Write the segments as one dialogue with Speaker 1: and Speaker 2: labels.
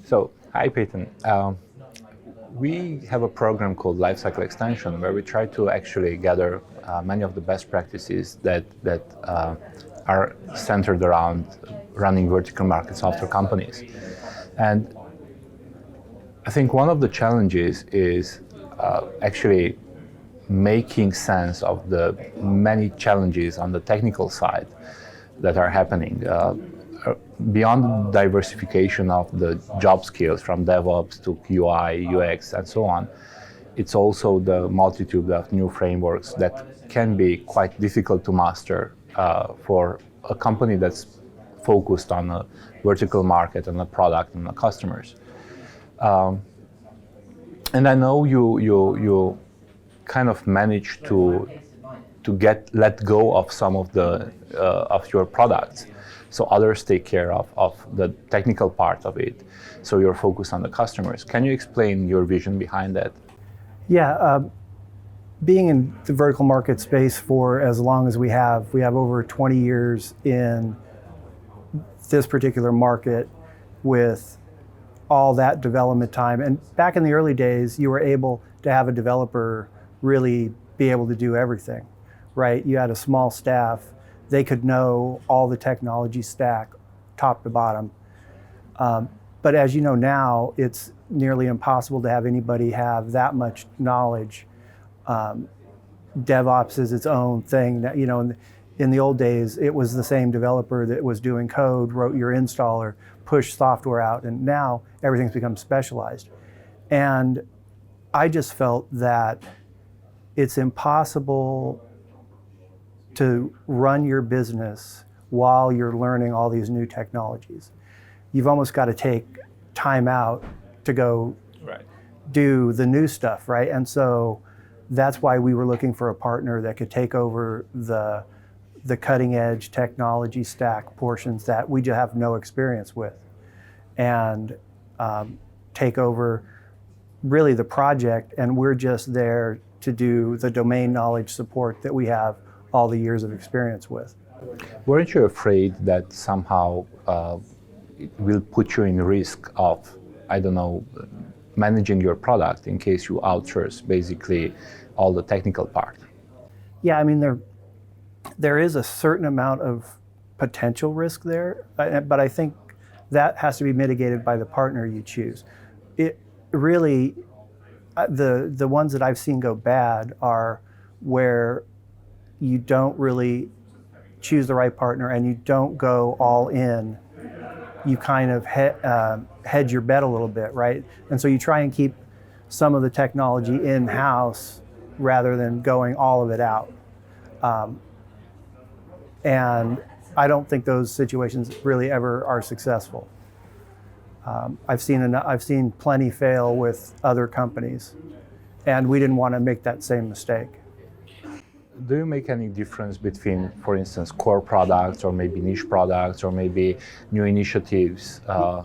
Speaker 1: So, hi Peyton. We have a program called Life Cycle Extension where we try to actually gather many of the best practices that are centered around running vertical market software companies. And I think one of the challenges is actually making sense of the many challenges on the technical side that are happening. Beyond the diversification of the job skills from DevOps to UI, UX, and so on, it's also the multitude of new frameworks that can be quite difficult to master for a company that's focused on a vertical market and a product and the customers. And I know you kind of managed to let go of some of the of your products, so others take care of the technical part of it. So you're focused on the customers. Can you explain your vision behind that?
Speaker 2: Yeah, being in the vertical market space for as long as we have over 20 years in this particular market with all that development time. And back in the early days, you were able to have a developer really be able to do everything, right? You had a small staff. They could know all the technology stack, top to bottom. But as you know now, it's nearly impossible to have anybody have that much knowledge. DevOps is its own thing. That, in the old days, it was the same developer that was doing code, wrote your installer, pushed software out, and now everything's become specialized. And I just felt that it's impossible to run your business while you're learning all these new technologies. You've almost got to take time out to go do the new stuff, right? And so that's why we were looking for a partner that could take over the cutting edge technology stack portions that we just have no experience with, and take over really the project, and we're just there to do the domain knowledge support that we have all the years of experience with.
Speaker 1: Weren't you afraid that somehow it will put you in risk of, managing your product in case you outsource basically all the technical part?
Speaker 2: Yeah, I mean, there is a certain amount of potential risk there, but I think that has to be mitigated by the partner you choose. It really, the ones that I've seen go bad are where you don't really choose the right partner and you don't go all in. You kind of hedge your bet a little bit, right? And so you try and keep some of the technology in-house rather than going all of it out. And I don't think those situations really ever are successful. I've seen plenty fail with other companies, and we didn't want to make that same mistake.
Speaker 1: Do you make any difference between, for instance, core products or maybe niche products or maybe new initiatives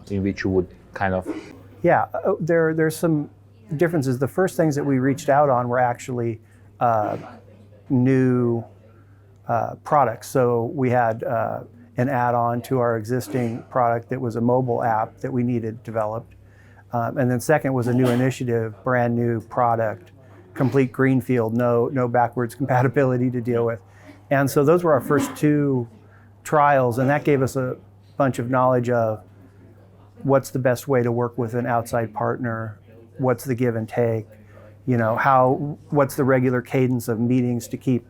Speaker 1: in which you would kind of...
Speaker 2: Yeah, there's some differences. The first things that we reached out on were actually new products. So we had an add-on to our existing product that was a mobile app that we needed developed. And then second was a new initiative, brand new product, complete greenfield, no backwards compatibility to deal with. And so those were our first two trials, and that gave us a bunch of knowledge of what's the best way to work with an outside partner, what's the give and take, what's the regular cadence of meetings to keep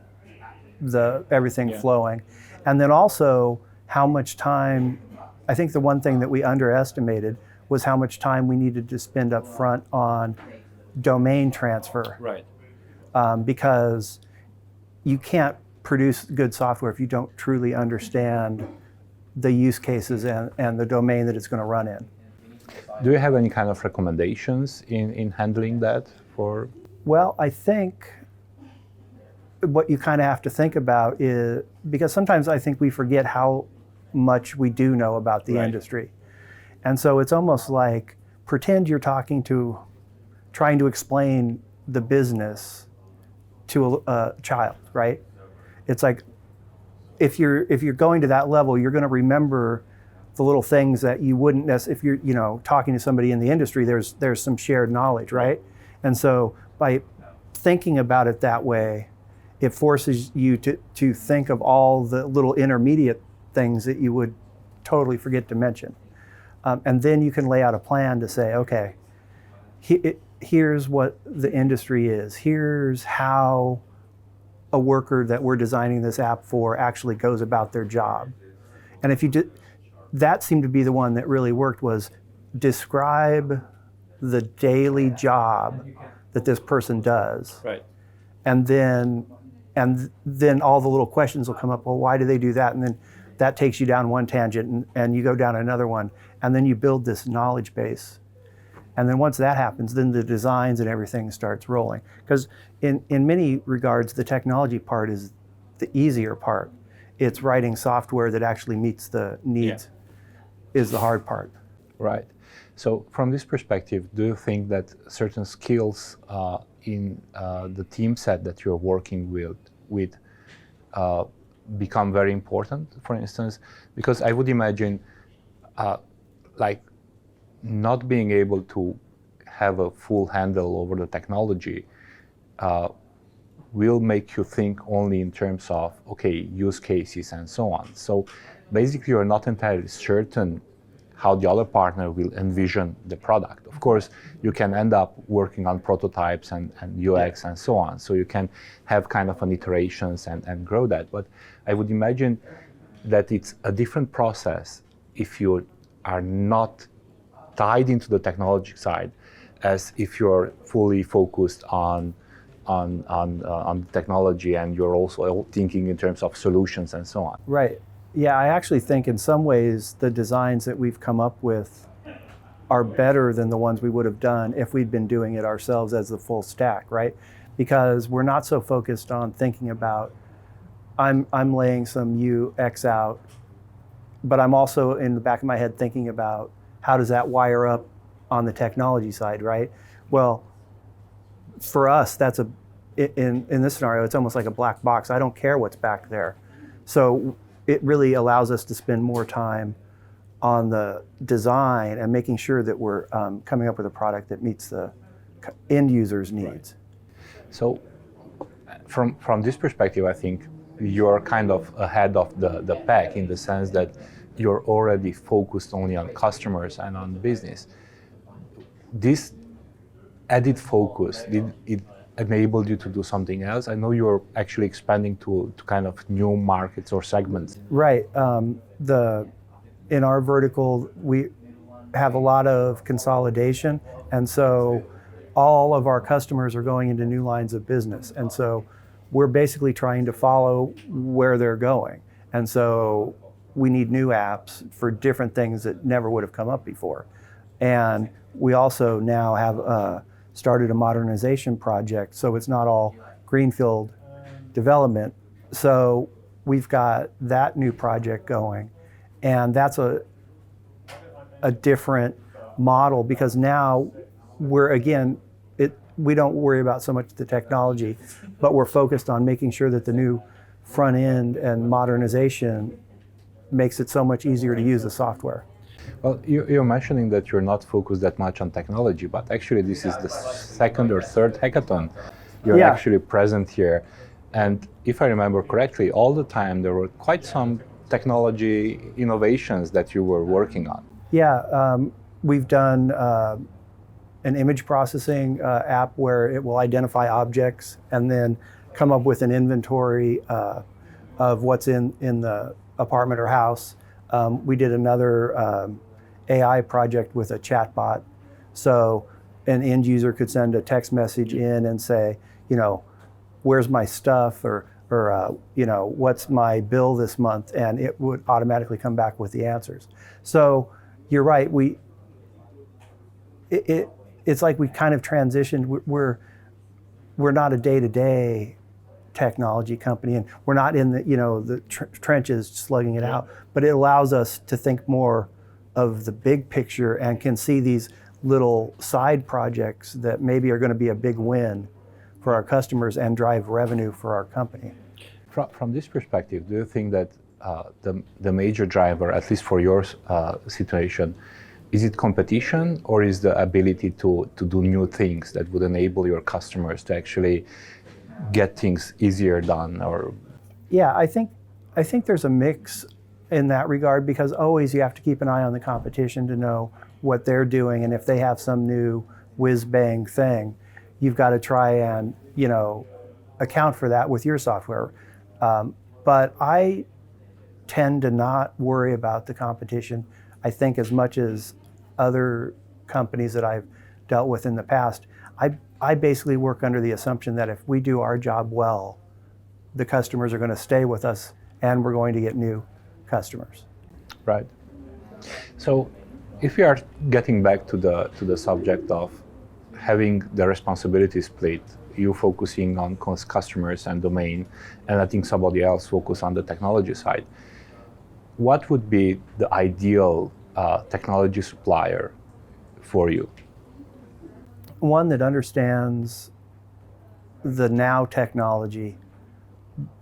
Speaker 2: everything flowing. And then also how much time, I think the one thing that we underestimated was how much time we needed to spend up front on domain transfer.
Speaker 1: Right.
Speaker 2: Because you can't produce good software if you don't truly understand the use cases and the domain that it's going to run in.
Speaker 1: Do you have any kind of recommendations in handling that for?
Speaker 2: Well, I think what you kind of have to think about is, because sometimes I think we forget how much we do know about the industry. And so it's almost like pretend you're trying to explain the business to a child, right? It's like if you're going to that level, you're going to remember the little things that you wouldn't necessarily, if you're talking to somebody in the industry, there's some shared knowledge, right? And so by thinking about it that way, it forces you to think of all the little intermediate things that you would totally forget to mention. And then you can lay out a plan to say, okay, here's what the industry is. Here's how a worker that we're designing this app for actually goes about their job. And if you did, that seemed to be the one that really worked, was describe the daily job that this person does.
Speaker 1: Right.
Speaker 2: And then all the little questions will come up. Well, why do they do that? And then that takes you down one tangent, and you go down another one. And then you build this knowledge base. And then once that happens, then the designs and everything starts rolling. Because in many regards, the technology part is the easier part. It's writing software that actually meets the needs is the hard part.
Speaker 1: Right. So from this perspective, do you think that certain skills in the team set that you're working with become very important, for instance? Because I would imagine like not being able to have a full handle over the technology will make you think only in terms of, okay, use cases and so on. So basically you're not entirely certain how the other partner will envision the product. Of course, you can end up working on prototypes and UX and so on. So you can have kind of an iterations and grow that. But I would imagine that it's a different process if you are not tied into the technology side as if you're fully focused on technology and you're also thinking in terms of solutions and so on.
Speaker 2: Right. Yeah, I actually think in some ways the designs that we've come up with are better than the ones we would have done if we'd been doing it ourselves as the full stack, right? Because we're not so focused on thinking about, I'm laying some UX out, but I'm also in the back of my head thinking about how does that wire up on the technology side, right? Well, for us, that's in this scenario, it's almost like a black box. I don't care what's back there. So it really allows us to spend more time on the design and making sure that we're coming up with a product that meets the end user's needs.
Speaker 1: So from this perspective, I think you're kind of ahead of the pack in the sense that you're already focused only on customers and on business. This added focus, did it enable you to do something else? I know you're actually expanding to kind of new markets or segments.
Speaker 2: Right. In our vertical, we have a lot of consolidation, and so all of our customers are going into new lines of business. And so we're basically trying to follow where they're going. And so we need new apps for different things that never would have come up before. And we also now have started a modernization project, so it's not all greenfield development. So we've got that new project going, and that's a different model because now we don't worry about so much the technology, but we're focused on making sure that the new front end and modernization makes it so much easier to use the software.
Speaker 1: Well, you're mentioning that you're not focused that much on technology, but actually this is the second or third hackathon you're actually present here. And if I remember correctly, all the time there were quite some technology innovations that you were working on.
Speaker 2: Yeah, we've done an image processing app where it will identify objects and then come up with an inventory of what's in the apartment or house. We did another AI project with a chatbot. So an end user could send a text message in and say, where's my stuff or what's my bill this month? And it would automatically come back with the answers. So you're right. It's like we kind of transitioned. We're not a day-to-day technology company, and we're not in the trenches slugging it out. But it allows us to think more of the big picture and can see these little side projects that maybe are going to be a big win for our customers and drive revenue for our company.
Speaker 1: From this perspective, do you think that the major driver, at least for your situation? Is it competition, or is the ability to do new things that would enable your customers to actually get things easier done? Or
Speaker 2: yeah, I think there's a mix in that regard, because always you have to keep an eye on the competition to know what they're doing, and if they have some new whiz-bang thing, you've got to try and account for that with your software. But I tend to not worry about the competition. I think as much as other companies that I've dealt with in the past, I basically work under the assumption that if we do our job well, the customers are going to stay with us and we're going to get new customers.
Speaker 1: right. So, if we are getting back to the subject of having the responsibility split, you focusing on customers and domain, and letting somebody else focus on the technology side, what would be the ideal technology supplier for you?
Speaker 2: One that understands the now technology,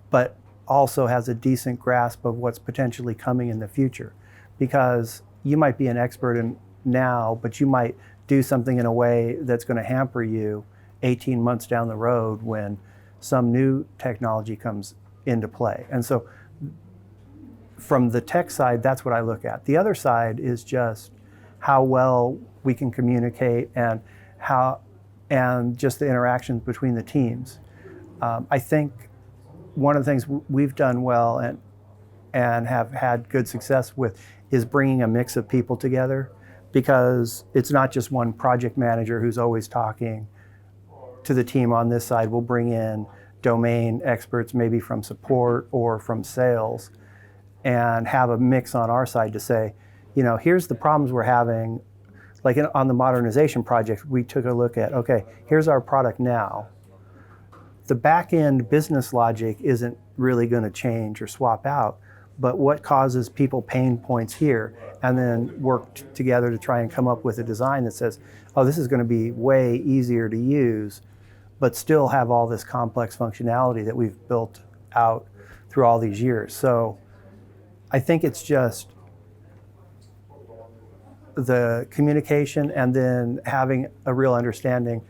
Speaker 2: but also has a decent grasp of what's potentially coming in the future. Because you might be an expert in now, but you might do something in a way that's going to hamper you 18 months down the road when some new technology comes into play. And so from the tech side, that's what I look at. The other side is just how well we can communicate and just the interactions between the teams. I think one of the things we've done well and have had good success with is bringing a mix of people together, because it's not just one project manager who's always talking to the team on this side. We'll bring in domain experts, maybe from support or from sales, and have a mix on our side to say, here's the problems we're having. Like on the modernization project, we took a look at, okay, here's our product now. The back-end business logic isn't really going to change or swap out, but what causes people pain points here, and then work together to try and come up with a design that says, oh, this is going to be way easier to use, but still have all this complex functionality that we've built out through all these years. So I think it's just the communication and then having a real understanding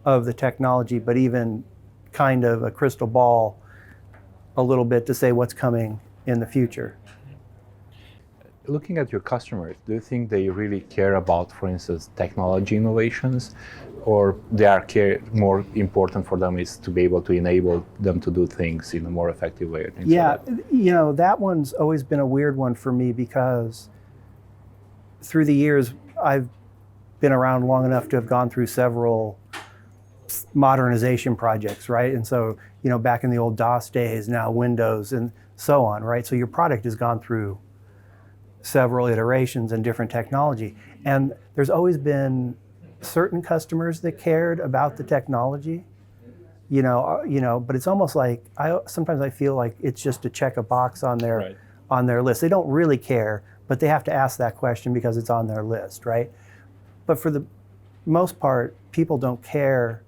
Speaker 2: of the technology, but even kind of a crystal ball a little bit to say what's coming in the future.
Speaker 1: Looking at your customers, do you think they really care about, for instance, technology innovations, or more important for them is to be able to enable them to do things in a more effective way?
Speaker 2: Yeah, that one's always been a weird one for me, because through the years, I've been around long enough to have gone through several modernization projects, right? And so, back in the old DOS days, now Windows and so on, right? So your product has gone through several iterations and different technology. And there's always been certain customers that cared about the technology, but it's almost like sometimes I feel like it's just to check a box on their
Speaker 1: Right.
Speaker 2: on their list. They don't really care, but they have to ask that question because it's on their list, right? But for the most part, people don't care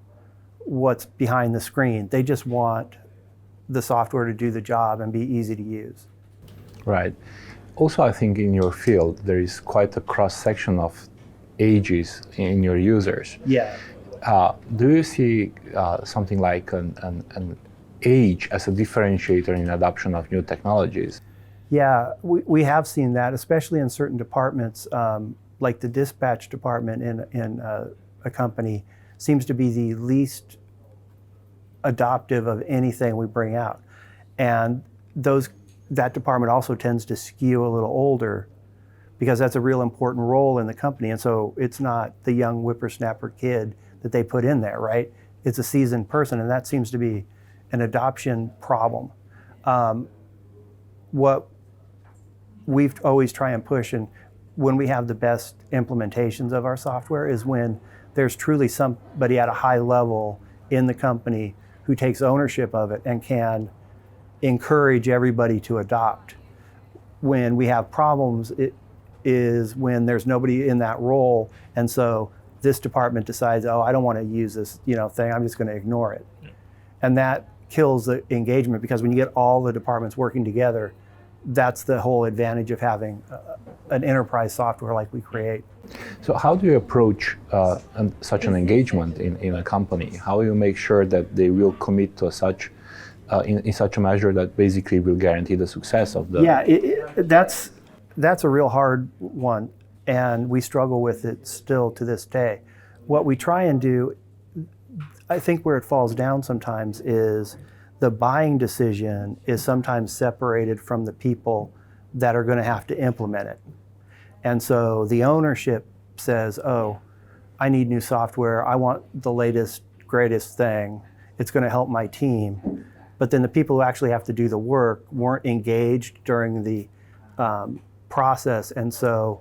Speaker 2: what's behind the screen. They just want the software to do the job and be easy to use.
Speaker 1: Right. Also, I think in your field, there is quite a cross-section of ages in your users.
Speaker 2: Yeah.
Speaker 1: Do you see something like an age as a differentiator in adoption of new technologies?
Speaker 2: Yeah, we have seen that, especially in certain departments, like the dispatch department in a company seems to be the least adoptive of anything we bring out. And that department also tends to skew a little older, because that's a real important role in the company. And so it's not the young whippersnapper kid that they put in there, right? It's a seasoned person, and that seems to be an adoption problem. What we've always try and push, and when we have the best implementations of our software, is when there's truly somebody at a high level in the company who takes ownership of it and can encourage everybody to adopt. When we have problems, it is when there's nobody in that role, and so this department decides, oh, I don't want to use this thing, I'm just going to ignore it. Yeah. And that kills the engagement, because when you get all the departments working together, that's the whole advantage of having an enterprise software like we create.
Speaker 1: So how do you approach such an engagement in a company? How do you make sure that they will commit to such in such a measure that basically will guarantee the success of the...
Speaker 2: Yeah, that's a real hard one, and we struggle with it still to this day. What we try and do, I think where it falls down sometimes is the buying decision is sometimes separated from the people that are going to have to implement it. And so the ownership says, oh, I need new software. I want the latest, greatest thing. It's going to help my team. But then the people who actually have to do the work weren't engaged during the process. And so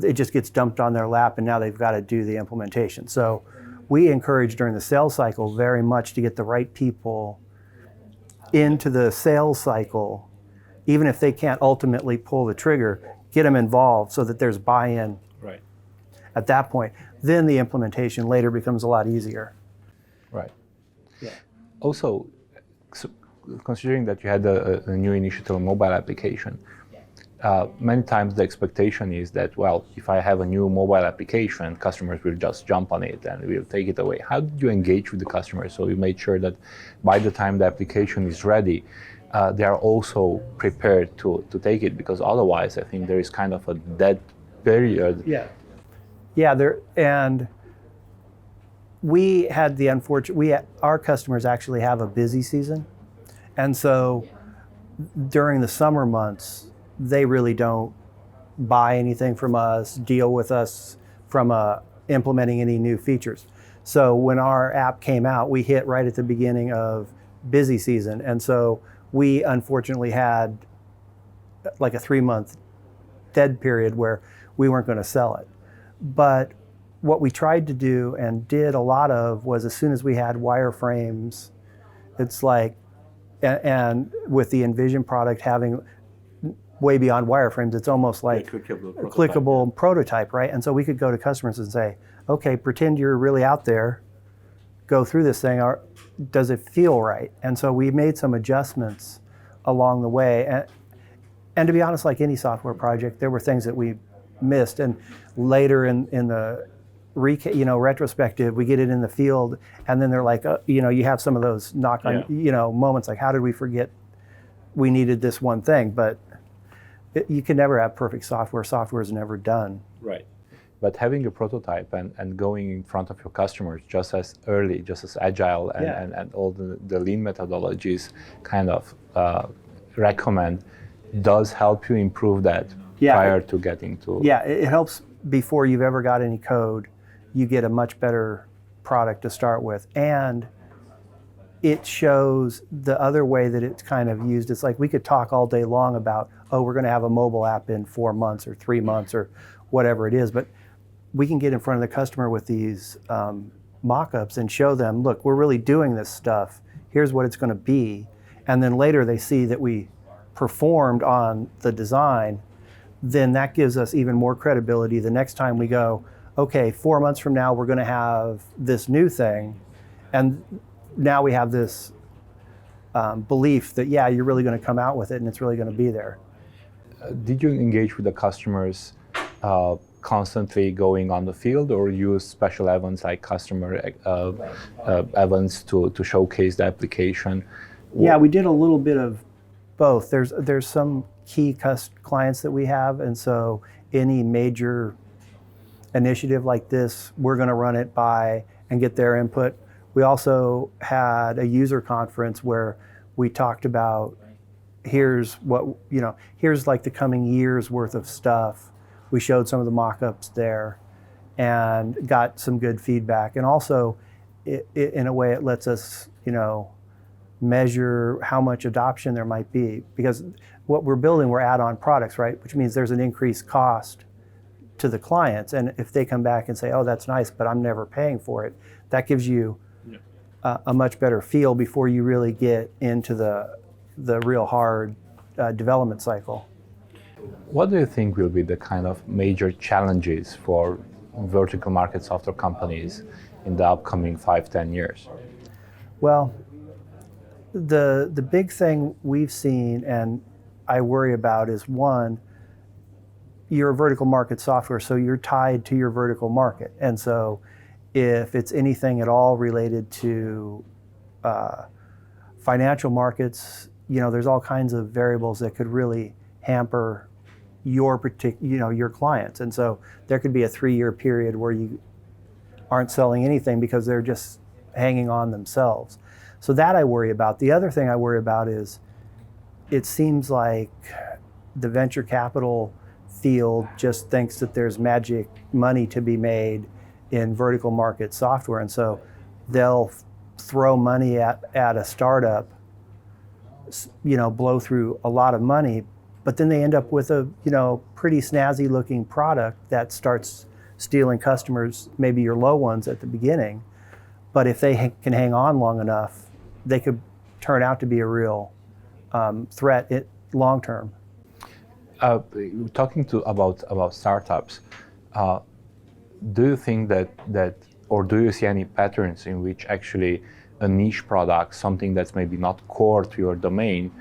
Speaker 2: it just gets dumped on their lap, and now they've got to do the implementation. So we encourage during the sales cycle very much to get the right people into the sales cycle, even if they can't ultimately pull the trigger, get them involved so that there's buy-in.
Speaker 1: Right.
Speaker 2: At that point. Then the implementation later becomes a lot easier.
Speaker 1: Right.
Speaker 2: Yeah.
Speaker 1: Also, so considering that you had a new initiative on mobile application, many times the expectation is that, well, if I have a new mobile application, customers will just jump on it and will take it away. How did you engage with the customers so you made sure that by the time the application is ready, they are also prepared to take it? Because otherwise, I think there is kind of a dead period.
Speaker 2: Yeah. Yeah, and we had the our customers actually have a busy season. And so during the summer months, they really don't buy anything from us, deal with us from implementing any new features. So when our app came out, we hit right at the beginning of busy season. And so we unfortunately had like a 3-month dead period where we weren't going to sell it. But what we tried to do and did a lot of was, as soon as we had wireframes, it's like, and with the Envision product having way beyond wireframes, it's almost like a clickable prototype, right? And so we could go to customers and say, okay, pretend you're really out there, go through this thing, does it feel right? And so we made some adjustments along the way. And to be honest, like any software project, there were things that we missed. And later in the retrospective, we get it in the field, and then they're like, you have some of those knock-on, moments like, how did we forget we needed this one thing? But you can never have perfect software. Software is never done.
Speaker 1: Right. But having a prototype and going in front of your customers just as early, just as agile, and all the lean methodologies kind of recommend, does help you improve that prior to getting to...
Speaker 2: Yeah, it helps before you've ever got any code. You get a much better product to start with. And it shows the other way that it's kind of used. It's like we could talk all day long about, we're going to have a mobile app in 4 months or 3 months or whatever it is. But we can get in front of the customer with these mock-ups and show them, look, we're really doing this stuff. Here's what it's going to be. And then later they see that we performed on the design. Then that gives us even more credibility the next time we go, okay, 4 months from now, we're going to have this new thing. And now we have this belief that, you're really going to come out with it and it's really going to be there.
Speaker 1: Did you engage with the customers constantly going on the field, or use special events like customer events to showcase the application?
Speaker 2: Yeah, we did a little bit of both. There's some key clients that we have, and so any major initiative like this, we're going to run it by and get their input. We also had a user conference where we talked about, here's like the coming year's worth of stuff. We showed some of the mock-ups there and got some good feedback. And also, in a way, it lets us, measure how much adoption there might be. Because what we're building, we're add-on products, right? Which means there's an increased cost to the clients. And if they come back and say, oh, that's nice, but I'm never paying for it, that gives you a much better feel before you really get into the real hard development cycle.
Speaker 1: What do you think will be the kind of major challenges for vertical market software companies in the upcoming 5-10 years?
Speaker 2: Well, the big thing we've seen, and I worry about is, one, you're a vertical market software, so you're tied to your vertical market. And so if it's anything at all related to financial markets, there's all kinds of variables that could really hamper your clients. And so there could be a 3-year period where you aren't selling anything because they're just hanging on themselves. So that I worry about. The other thing I worry about is it seems like the venture capital field just thinks that there's magic money to be made in vertical market software. And so they'll throw money at a startup, blow through a lot of money, but then they end up with a pretty snazzy looking product that starts stealing customers, maybe your low ones at the beginning. But if they can hang on long enough, they could turn out to be a real threat long term.
Speaker 1: Talking about startups, do you think that or do you see any patterns in which actually a niche product, something that's maybe not core to your domain,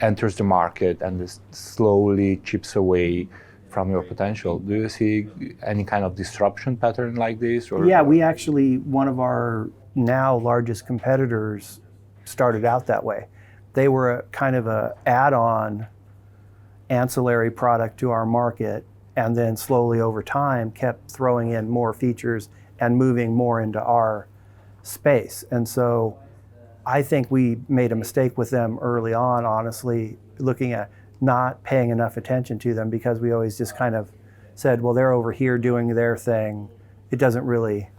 Speaker 1: enters the market and this slowly chips away from your potential? Do you see any kind of disruption pattern like this?
Speaker 2: Yeah, we actually, one of our now largest competitors started out that way. They were a kind of a add-on ancillary product to our market, and then slowly over time kept throwing in more features and moving more into our space. And so I think we made a mistake with them early on, honestly, looking at not paying enough attention to them, because we always just kind of said, well, they're over here doing their thing. It doesn't really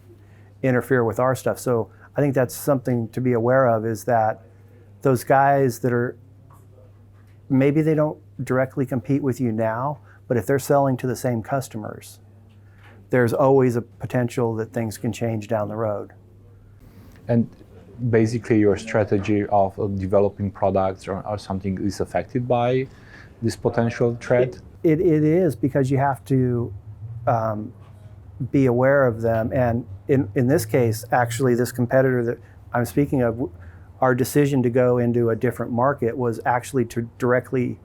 Speaker 2: interfere with our stuff. So I think that's something to be aware of, is that those guys that are, maybe they don't directly compete with you now, but if they're selling to the same customers, there's always a potential that things can change down the road.
Speaker 1: And basically your strategy of developing products or something is affected by this potential threat?
Speaker 2: It is, because you have to be aware of them. And in this case, actually, this competitor that I'm speaking of, our decision to go into a different market was actually to directly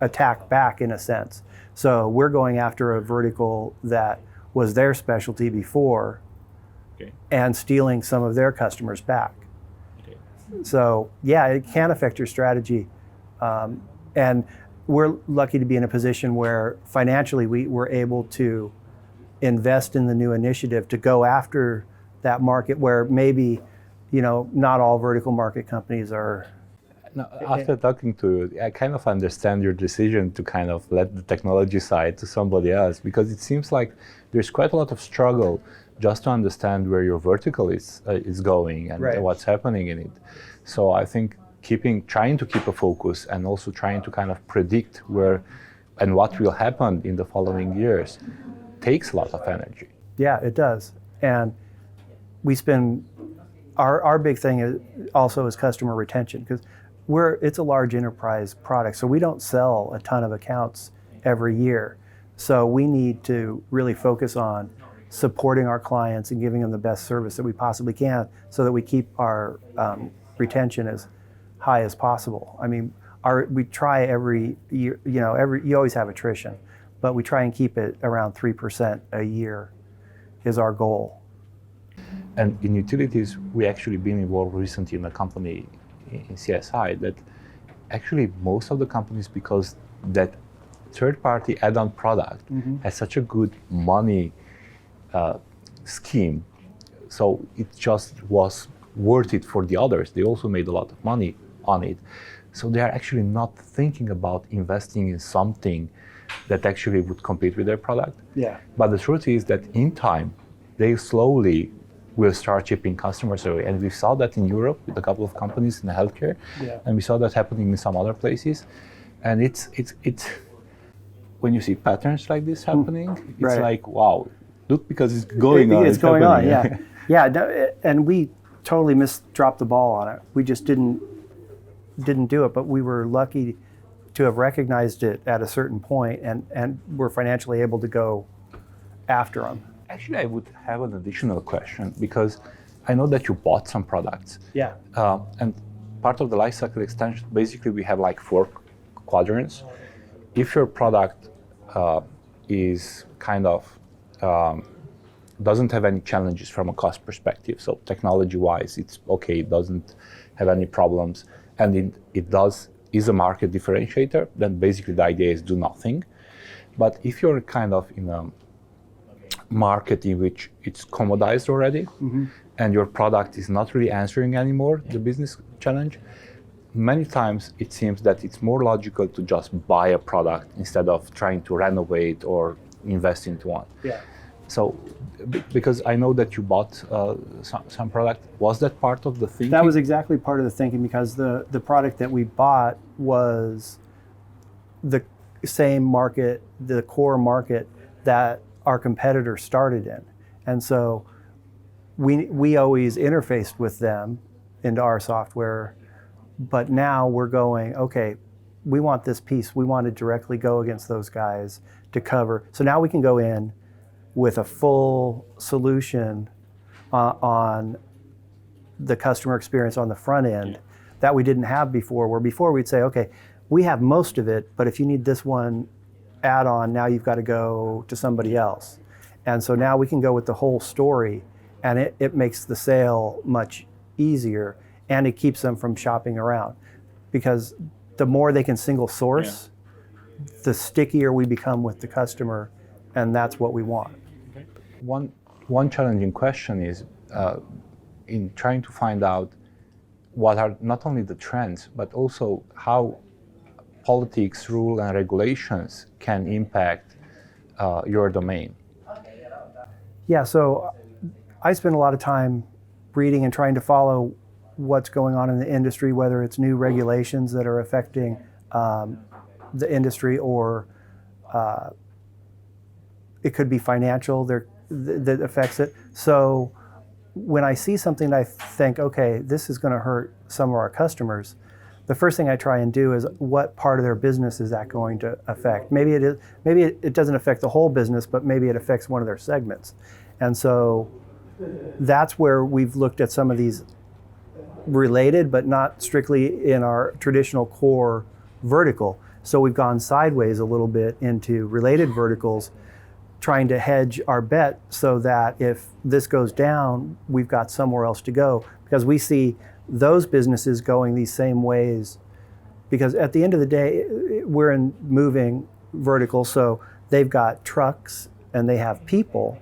Speaker 2: attack back, in a sense. So we're going after a vertical that was their specialty before, okay, and stealing some of their customers back. Okay. So yeah, it can affect your strategy. And we're lucky to be in a position where financially we were able to invest in the new initiative to go after that market where maybe, not all vertical market companies are.
Speaker 1: Now, after talking to you, I kind of understand your decision to kind of let the technology side to somebody else, because it seems like there's quite a lot of struggle just to understand where your vertical is going and right, what's happening in it. So I think trying to keep a focus and also trying to kind of predict where and what will happen in the following years takes a lot of energy.
Speaker 2: Yeah, it does. And we spend, our big thing is also is customer retention, because it's a large enterprise product, so we don't sell a ton of accounts every year. So we need to really focus on supporting our clients and giving them the best service that we possibly can, so that we keep our retention as high as possible. I mean, we try every year, you always have attrition, but we try and keep it around 3% a year is our goal.
Speaker 1: And in utilities, we actually been involved recently in a company in CSI that actually most of the companies, because that third-party add-on product has such a good money scheme, so it just was worth it for the others. They also made a lot of money on it. So they are actually not thinking about investing in something that actually would compete with their product.
Speaker 2: Yeah.
Speaker 1: But the truth is that in time, they slowly will start chipping customers away. And we saw that in Europe with a couple of companies in the healthcare, yeah, and we saw that happening in some other places. And it's when you see patterns like this happening, it's right, like, wow, look, because it's going on.
Speaker 2: It's going on, yeah. Yeah, and we totally dropped the ball on it. We just didn't do it, but we were lucky to have recognized it at a certain point, and we're financially able to go after them.
Speaker 1: Actually, I would have an additional question, because I know that you bought some products.
Speaker 2: Yeah.
Speaker 1: And part of the lifecycle extension, basically we have like 4 quadrants. If your product is kind of doesn't have any challenges from a cost perspective, so technology-wise it's okay, it doesn't have any problems, and it is a market differentiator, then basically the idea is do nothing. But if you're kind of in a market in which it's commodized already, and your product is not really answering anymore the business challenge, many times it seems that it's more logical to just buy a product instead of trying to renovate or invest into one.
Speaker 2: Yeah.
Speaker 1: So, because I know that you bought some product, was that part of the thinking?
Speaker 2: That was exactly part of the thinking, because the product that we bought was the same market, the core market that our competitor started in. And so we always interfaced with them into our software, but now we're going, okay, we want this piece, we want to directly go against those guys to cover. So now we can go in with a full solution on the customer experience on the front end that we didn't have before, where before we'd say, okay, we have most of it, but if you need this one add-on, now you've got to go to somebody else. And so now we can go with the whole story, and it makes the sale much easier, and it keeps them from shopping around. Because the more they can single source, the stickier we become with the customer, and that's what we want.
Speaker 1: One challenging question is in trying to find out what are not only the trends, but also how politics, rule, and regulations can impact your domain.
Speaker 2: Yeah, so I spend a lot of time reading and trying to follow what's going on in the industry, whether it's new regulations that are affecting the industry, or it could be financial that affects it. So when I see something that I think, okay, this is going to hurt some of our customers, the first thing I try and do is, what part of their business is that going to affect? Maybe it doesn't affect the whole business, but maybe it affects one of their segments. And so that's where we've looked at some of these related, but not strictly in our traditional core vertical. So we've gone sideways a little bit into related verticals, trying to hedge our bet so that if this goes down, we've got somewhere else to go, because we see those businesses going these same ways. Because at the end of the day, we're in moving verticals, so they've got trucks and they have people.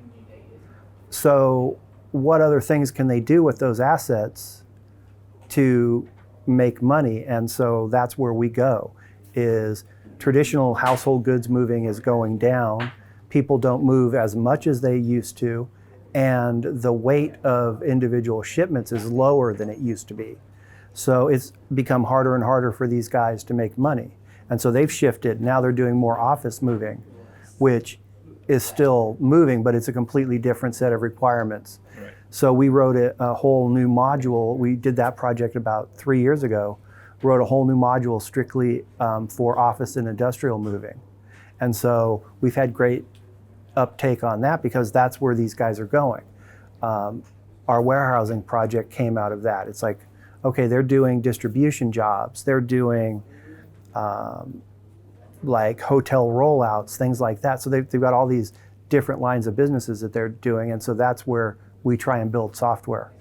Speaker 2: So what other things can they do with those assets to make money? And so that's where we go, is traditional household goods moving is going down. People don't move as much as they used to, and the weight of individual shipments is lower than it used to be. So it's become harder and harder for these guys to make money. And so they've shifted. Now they're doing more office moving, which is still moving, but it's a completely different set of requirements. Right. So we wrote a whole new module. We did that project about 3 years ago, wrote a whole new module strictly for office and industrial moving. And so we've had great uptake on that, because that's where these guys are going. Our warehousing project came out of that. It's like, okay, they're doing distribution jobs, they're doing like hotel rollouts, things like that. So they've got all these different lines of businesses that they're doing, and so that's where we try and build software.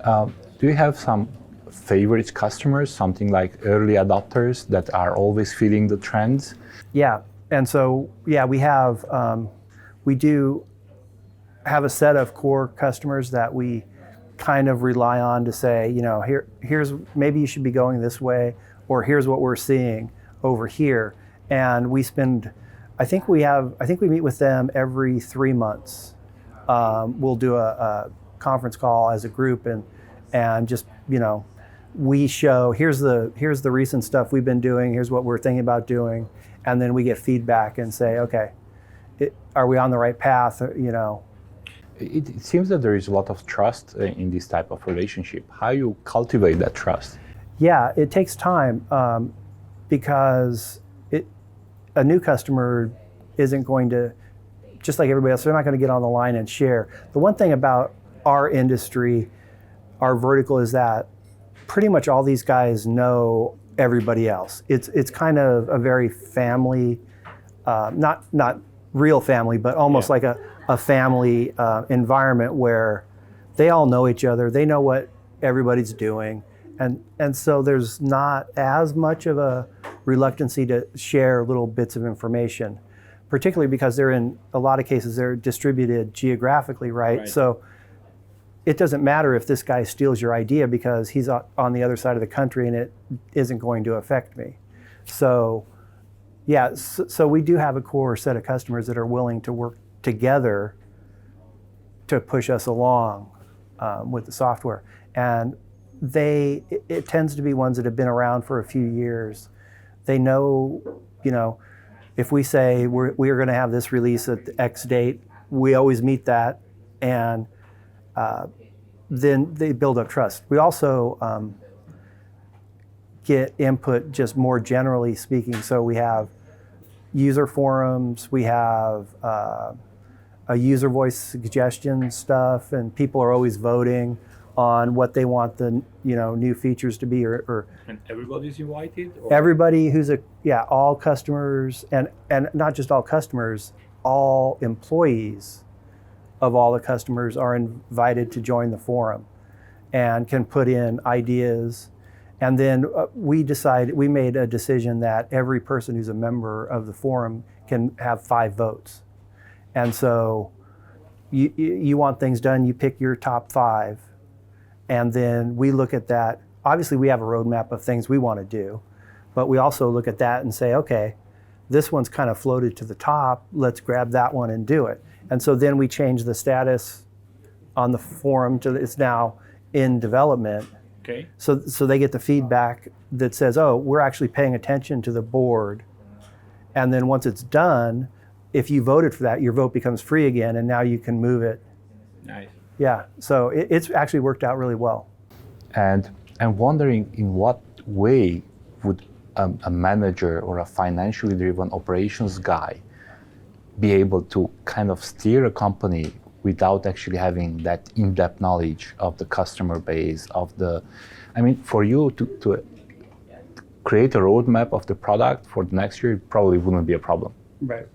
Speaker 1: Do you have some favorite customers, something like early adopters that are always feeling the trends?
Speaker 2: Yeah. And so, yeah, we do have a set of core customers that we kind of rely on to say, you know, here's maybe you should be going this way, or here's what we're seeing over here. And we spend, I think we meet with them every 3 months. We'll do a conference call as a group, and just, you know, we show, here's the recent stuff we've been doing, here's what we're thinking about doing. And then we get feedback and say, okay, are we on the right path? You know,
Speaker 1: it seems that there is a lot of trust in this type of relationship. How you cultivate that trust?
Speaker 2: Yeah, it takes time, because a new customer isn't going to, just like everybody else, they're not going to get on the line and share. The one thing about our industry, our vertical, is that pretty much all these guys know everybody else. It's kind of a very family, not real family, but almost like a family environment where they all know each other. They know what everybody's doing. And so there's not as much of a reluctancy to share little bits of information, particularly because they're in a lot of cases, they're distributed geographically, right? So it doesn't matter if this guy steals your idea because he's on the other side of the country and it isn't going to affect me. So yeah, so we do have a core set of customers that are willing to work together to push us along with the software. And it tends to be ones that have been around for a few years. They know, if we say we are going to have this release at the X date, we always meet that, and then they build up trust. We also get input just more generally speaking. So we have user forums, we have a user voice suggestion stuff, and people are always voting on what they want the new features to be, or
Speaker 3: and everybody's invited, or?
Speaker 2: Everybody who's all customers, and not just all customers, all employees of all the customers are invited to join the forum and can put in ideas. And then we made a decision that every person who's a member of the forum can have 5 votes. And so you want things done, you pick your top 5. And then we look at that. Obviously, we have a roadmap of things we want to do, but we also look at that and say, okay, this one's kind of floated to the top. Let's grab that one and do it. And so then we change the status on the forum to it's now in development.
Speaker 3: Okay.
Speaker 2: So they get the feedback that says, oh, we're actually paying attention to the board. And then once it's done, if you voted for that, your vote becomes free again, and now you can move it.
Speaker 3: Nice.
Speaker 2: Yeah, so it's actually worked out really well.
Speaker 1: And I'm wondering in what way would a manager or a financially driven operations guy be able to kind of steer a company without actually having that in-depth knowledge of the customer base, for you to create a roadmap of the product for the next year probably wouldn't be a problem.
Speaker 2: Right.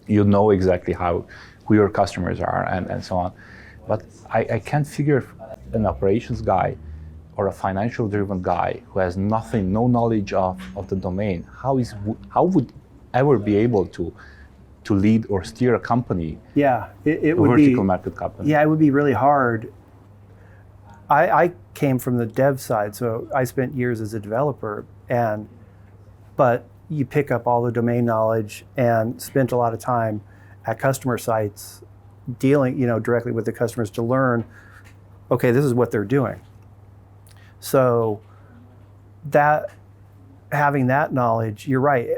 Speaker 1: You know exactly who your customers are and so on. But I can't figure an operations guy or a financial driven guy who has no knowledge of the domain, how would ever be able to lead or steer a company?
Speaker 2: Yeah, it would
Speaker 1: vertical
Speaker 2: be,
Speaker 1: market company.
Speaker 2: Yeah, it would be really hard. I came from the dev side, so I spent years as a developer, but you pick up all the domain knowledge and spent a lot of time at customer sites dealing directly with the customers to learn, okay, this is what they're doing. So that having that knowledge, you're right.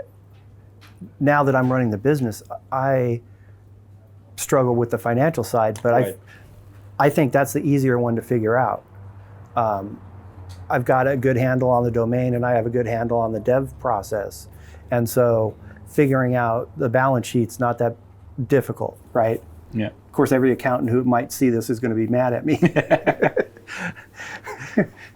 Speaker 2: Now that I'm running the business, I struggle with the financial side, but right. I think that's the easier one to figure out. I've got a good handle on the domain, and I have a good handle on the dev process. And so figuring out the balance sheet's not that difficult, right?
Speaker 1: Yeah.
Speaker 2: Of course, every accountant who might see this is going to be mad at me.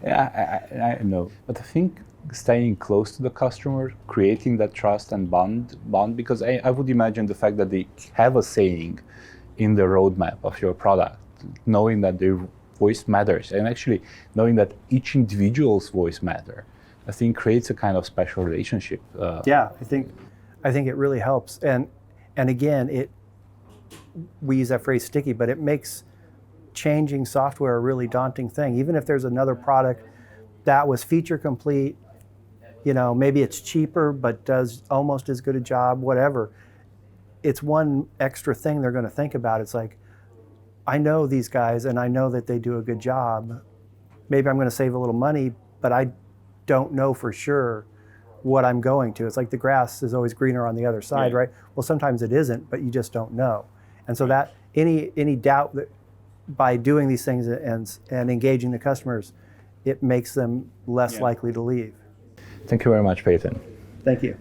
Speaker 1: Yeah, I know. But I think staying close to the customer, creating that trust and bond, because I would imagine the fact that they have a saying in the roadmap of your product, knowing that their voice matters, and actually knowing that each individual's voice matters, I think creates a kind of special relationship.
Speaker 2: Yeah, I think it really helps. And again, we use that phrase sticky, but it makes changing software a really daunting thing. Even if there's another product that was feature complete, maybe it's cheaper but does almost as good a job, whatever. It's one extra thing they're going to think about. It's like, I know these guys and I know that they do a good job. Maybe I'm going to save a little money, but I don't know for sure what I'm going to. It's like the grass is always greener on the other side, right? Well, sometimes it isn't, but you just don't know. And so that any doubt that by doing these things and engaging the customers, it makes them less likely to leave.
Speaker 1: Thank you very much, Peyton.
Speaker 2: Thank you.